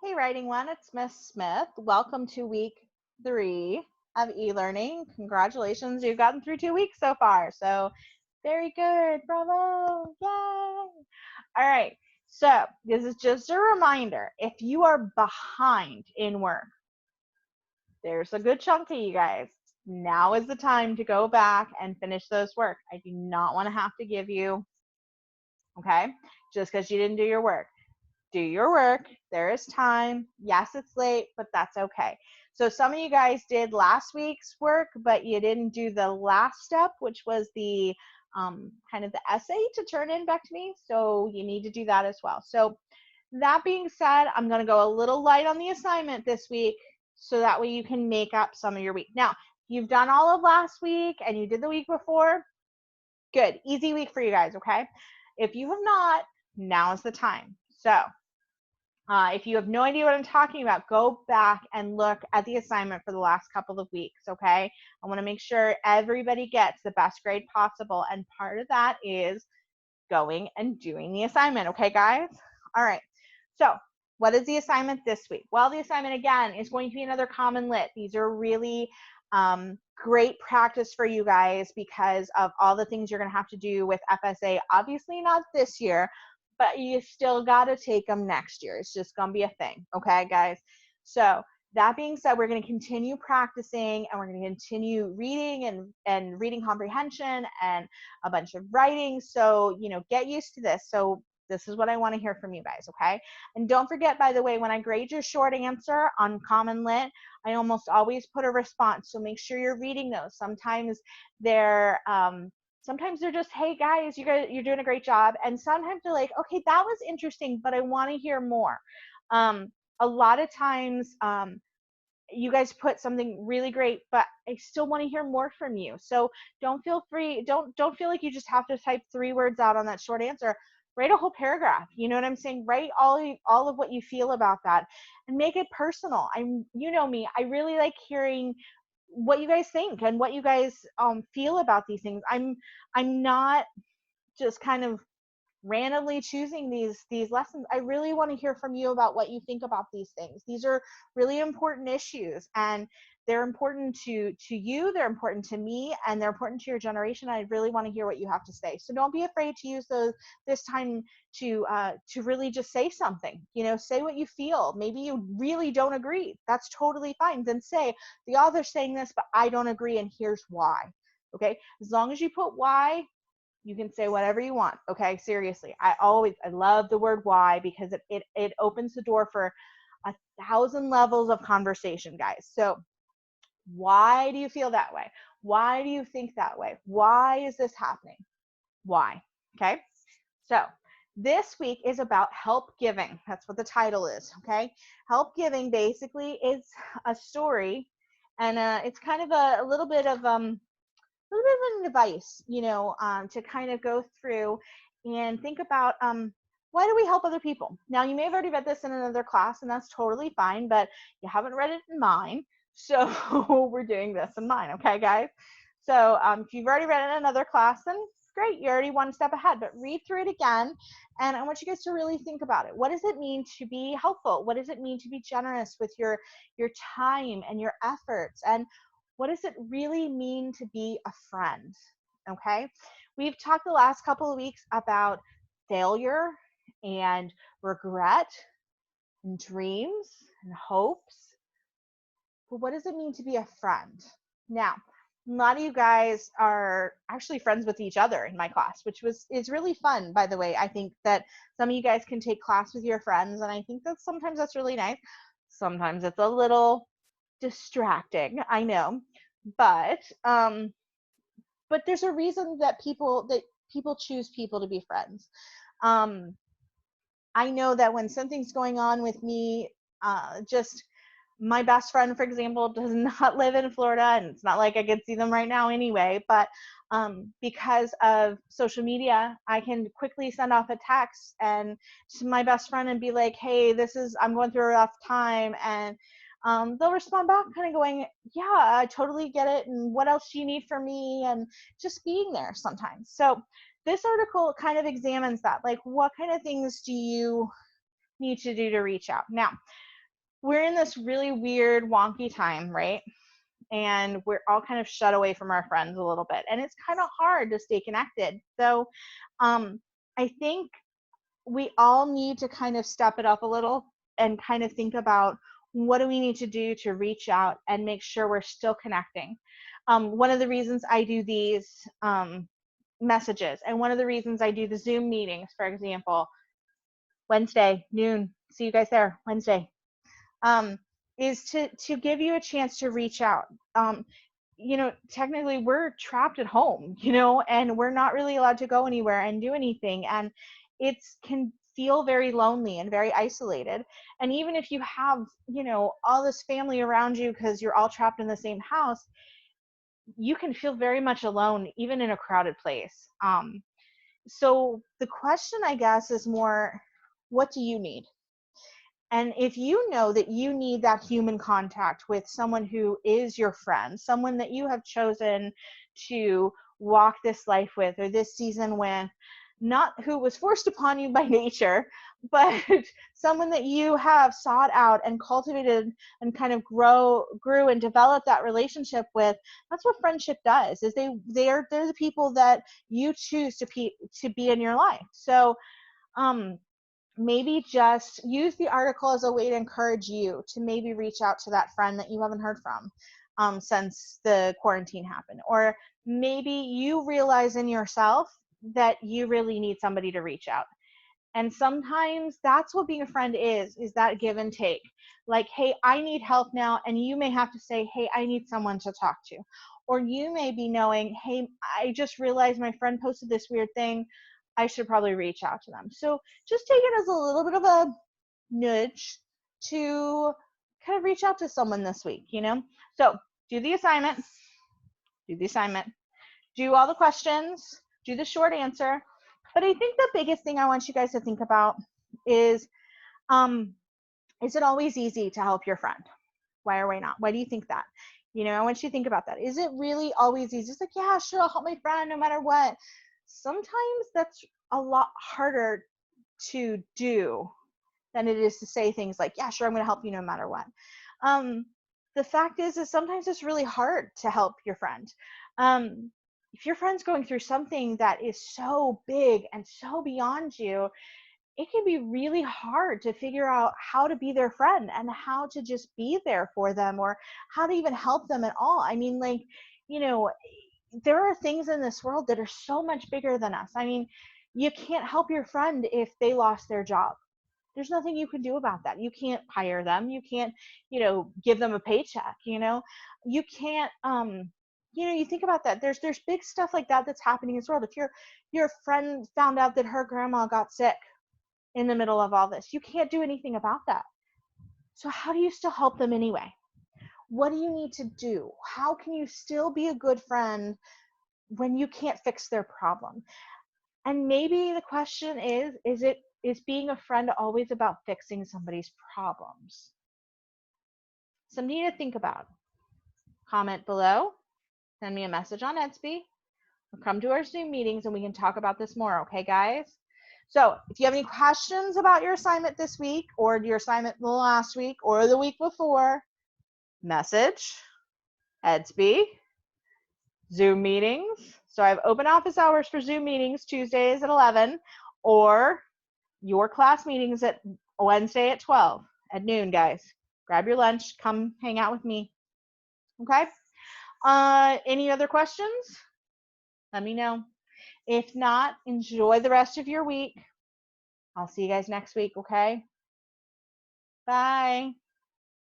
Hey, Writing One, it's Miss Smith. Welcome to week 3 of e-learning. Congratulations, you've gotten through 2 weeks so far. So very good, bravo, yay. All right, so this is just a reminder. If you are behind in work, there's a good chunk of you guys. Now is the time to go back and finish those work. I do not want to have to give you, okay, just because you didn't do your work. Do your work. There is time. Yes, it's late, but that's okay. So some of you guys did last week's work, but you didn't do the last step, which was the kind of the essay to turn in back to me. So you need to do that as well. So that being said, I'm going to go a little light on the assignment this week so that way you can make up some of your week. Now, you've done all of last week and you did the week before. Good. Easy week for you guys, okay? If you have not, now is the time. So if you have no idea what I'm talking about, go back and look at the assignment for the last couple of weeks, okay? I want to make sure everybody gets the best grade possible, and part of that is going and doing the assignment, okay, guys? All right, so what is the assignment this week? Well, the assignment, again, is going to be another Common Lit. These are really great practice for you guys because of all the things you're going to have to do with FSA. Obviously not this year, but you still got to take them next year. It's just going to be a thing, okay, guys? So that being said, we're going to continue practicing and we're going to continue reading and reading comprehension and a bunch of writing. So, you know, get used to this. So this is what I want to hear from you guys, okay? And don't forget, by the way, when I grade your short answer on Common Lit, I almost always put a response. So make sure you're reading those. Sometimes they're just, hey guys, you're doing a great job. And sometimes they're like, okay, that was interesting, but I want to hear more. A lot of times you guys put something really great, but I still want to hear more from you. So don't feel feel like you just have to type 3 words out on that short answer. Write a whole paragraph. You know what I'm saying? Write all of what you feel about that and make it personal. You know me, I really like hearing what you guys think and what you guys feel about these things. I'm not just kind of randomly choosing these lessons. I really want to hear from you about what you think about these things. These are really important issues, and they're important to you, they're important to me, and they're important to your generation. I really want to hear what you have to say. So don't be afraid to use this time to really just say something. You know, say what you feel. Maybe you really don't agree. That's totally fine. Then say, the author's saying this, but I don't agree, and here's why. Okay, as long as you put why, you can say whatever you want. Okay, seriously, I love the word why because it opens the door for 1,000 levels of conversation, guys. So why do you feel that way? Why do you think that way? Why is this happening? Why? Okay, so this week is about help giving. That's what the title is. Okay, help giving basically is a story, and it's kind of a little bit of an advice, you know, to kind of go through and think about why do we help other people? Now, you may have already read this in another class, and that's totally fine, but you haven't read it in mine, so we're doing this in mine, okay, guys? So if you've already read it in another class, then great, you're already one step ahead, but read through it again, and I want you guys to really think about it. What does it mean to be helpful? What does it mean to be generous with your time and your efforts? And what does it really mean to be a friend? Okay, we've talked the last couple of weeks about failure and regret and dreams and hopes, but what does it mean to be a friend? Now, a lot of you guys are actually friends with each other in my class, which is really fun, by the way. I think that some of you guys can take class with your friends, and I think that sometimes that's really nice. Sometimes it's a little distracting, I know, but there's a reason that people choose people to be friends. I know that when something's going on with me, just my best friend, for example, does not live in Florida, and it's not like I could see them right now anyway, but because of social media, I can quickly send off a text and to my best friend and be like, hey, I'm going through a rough time, and they'll respond back kind of going, yeah, I totally get it, and what else do you need from me, and just being there sometimes. So this article kind of examines that, like, what kind of things do you need to do to reach out? Now, we're in this really weird, wonky time, right? And we're all kind of shut away from our friends a little bit. And it's kind of hard to stay connected. So I think we all need to kind of step it up a little and kind of think about what do we need to do to reach out and make sure we're still connecting. One of the reasons I do these messages, and one of the reasons I do the Zoom meetings, for example, Wednesday, noon, see you guys there, Wednesday, is to give you a chance to reach out. You know, technically we're trapped at home, you know, and we're not really allowed to go anywhere and do anything. And it's can feel very lonely and very isolated. And even if you have, you know, all this family around you because you're all trapped in the same house, you can feel very much alone, even in a crowded place. So the question, I guess, is more, what do you need? And if you know that you need that human contact with someone who is your friend, someone that you have chosen to walk this life with or this season with, not who was forced upon you by nature, but someone that you have sought out and cultivated and kind of grew and developed that relationship with, that's what friendship does, is they're the people that you choose to be in your life. So maybe just use the article as a way to encourage you to maybe reach out to that friend that you haven't heard from since the quarantine happened. Or maybe you realize in yourself that you really need somebody to reach out. And sometimes that's what being a friend is that give and take. Like, hey, I need help now. And you may have to say, hey, I need someone to talk to. Or you may be knowing, hey, I just realized my friend posted this weird thing. I should probably reach out to them. So just take it as a little bit of a nudge to kind of reach out to someone this week, you know? So do the assignment, do all the questions, do the short answer. But I think the biggest thing I want you guys to think about is it always easy to help your friend? Why or why not? Why do you think that? You know, I want you to think about that. Is it really always easy? It's like, yeah, sure, I'll help my friend no matter what. Sometimes that's a lot harder to do than it is to say things like, yeah, sure, I'm going to help you no matter what. The fact is sometimes it's really hard to help your friend. If your friend's going through something that is so big and so beyond you, it can be really hard to figure out how to be their friend and how to just be there for them or how to even help them at all. I mean, like, you know, there are things in this world that are so much bigger than us. I mean, you can't help your friend if they lost their job. There's nothing you can do about that. You can't hire them. You can't, you know, give them a paycheck, you know. You can't you know, you think about that. There's big stuff like that that's happening in this world. If your friend found out that her grandma got sick in the middle of all this, you can't do anything about that. So how do you still help them anyway? What do you need to do? How can you still be a good friend when you can't fix their problem? And maybe the question is being a friend always about fixing somebody's problems? Something to think about. Comment below, send me a message on Etsy, or come to our Zoom meetings and we can talk about this more, okay, guys? So if you have any questions about your assignment this week or your assignment the last week or the week before, message, Etsy, Zoom meetings. So I have open office hours for Zoom meetings Tuesdays at 11, or your class meetings at Wednesday at 12 at noon, guys. Grab your lunch, come hang out with me. Okay? Any other questions? Let me know. If not, enjoy the rest of your week. I'll see you guys next week, okay? Bye.